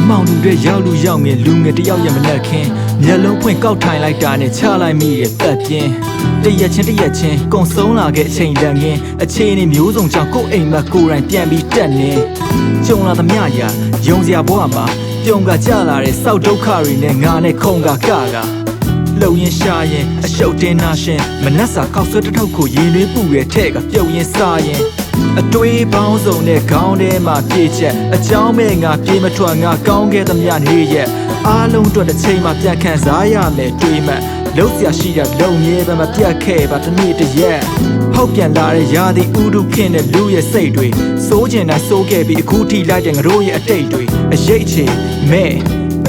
မောင်လူတွေရောက်လူရောက်မြင်လူငယ်တယောက်ရမနှက်ခင်းမျက်လုံးဖွင့်ကောက်ထိုင်လိုက်တာနဲ့ချလိုက်မိရဲ့သက်ပြင်းတရက်ချင်းကုံဆုံးလာခဲ့အချိန်တန်ခင်းအခြေအနေမျိုးစုံကြောင့်ကိုယ့်အိမ်မှာကိုယ်တိုင်ပြန်ပြီးတက်နေကြုံလာသမျှရာယုံစရာဘဝမှာပြုံကကြလာတဲ့စောက်ဒုက္ခတွေနဲ့ငါနဲ့ခုံကလှုပ်ရင်ရှာရင်အရှုပ်တင်နာရှင်မနှက်စာကောက်ဆွဲတစ်ထုပ်ကိုရင်သွေးပူရဲ့ထဲကပြုတ်ရင်စားရင်အတွေးပေါင်းစုံနဲ့ခေါင်းထဲမှာပြေးချက်အကြောင်းမဲ့ငါပြေးမထွက်ငါကောင်းခဲ့သမျှနေရက်အားလုံးအတွက်တစ်ချိန်မှပြန်ခံစားရမယ်တွေးမှတ်လုံးစရာရှိတဲ့လုံမြဲပဲမပြတ်ခဲ့ပါတစ်နေ့တစ်ရက်ဟောက်ပြန်လာတဲ့ရာသီဥတုခင်းတဲ့လူရဲ့စိတ်တွေစိုးကျင်တိုင်းစိုးခဲ့ပြီးအခုထိလိုက်တဲ့ငါတို့ရဲ့အတိတ်တွေအရေးချေမဲ့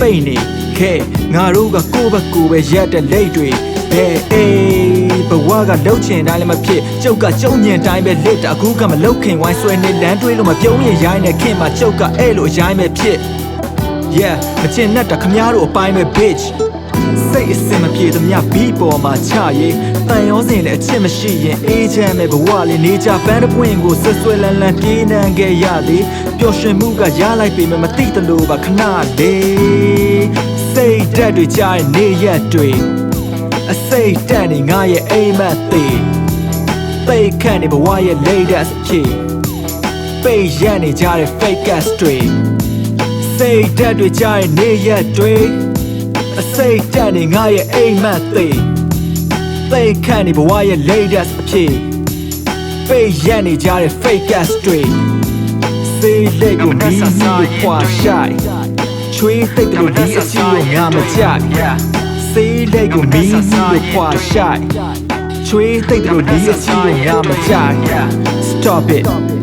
ပိတ်နေခဲ့ငါတို့ကကိုယ့်ဘက်ကိုယ်ပဲရက်တဲ့လိတ်တွေအေးဘဝကလှုပ်ချင်တိုင်းလည်းမဖြစ်ကျုပ်ကကြုံမြင်တိုင်းပဲလစ်တာအခုကမလှုပ်ခင်ဝိုင်းဆွဲနေလမ်းတွေးလို့မပြုံးရင်ရိုင်းနေခင်မှာကျုပ်ကအဲ့လိုအရိုင်းပဲဖြစ် Yeah မချင်နဲ့တာခမားတို့အပိုင်းပဲ bitch စိတ်အစင်မပြေသမျှဘီပေါ်မှာချရေးတန်ရောစင်နဲ့အချစ်မရှိရင်အေးချမ်းမဲ့ဘဝလေးနေကြပန်းတစ်ပွင့်ကိုဆွဲလန်းပြေးနှံခဲ့ရလေပျော်ရွှင်မှုကရလိုက်ပေမဲ့မသိတလို့ပါခဏလေးစိတ်ဓာတ်တွေကြားတဲ့နေရက်တွေအစိတ်တန်နေငါရဲ့အိမ်မက်သေးပိတ်ခန့်နေဘဝရဲ့ latest ဖြစ်ပိတ်ရနေကြတဲ့ fake ass တွေစိတ်ဓာတ်တွေကြားတဲ့နေရက်တွေအစိတ်တန်နေငါရဲ့အိမ်မက်သေးပိတ်ခန့်နေဘဝရဲ့ latest ဖြစ်ပိတ်ရနေကြတဲ့ fake ass တွေစိတ်လက်ကိုမီးလို့ခွာရှိုက်ချွေးသိတ်တို့ဒီအစီကိုငါမကြိုက်စေးလက်ကိုမီးလို့ခွာရှိုက်ချွေးသိတ်တို့ဒီအစီကိုငါမကြိုက် Stop it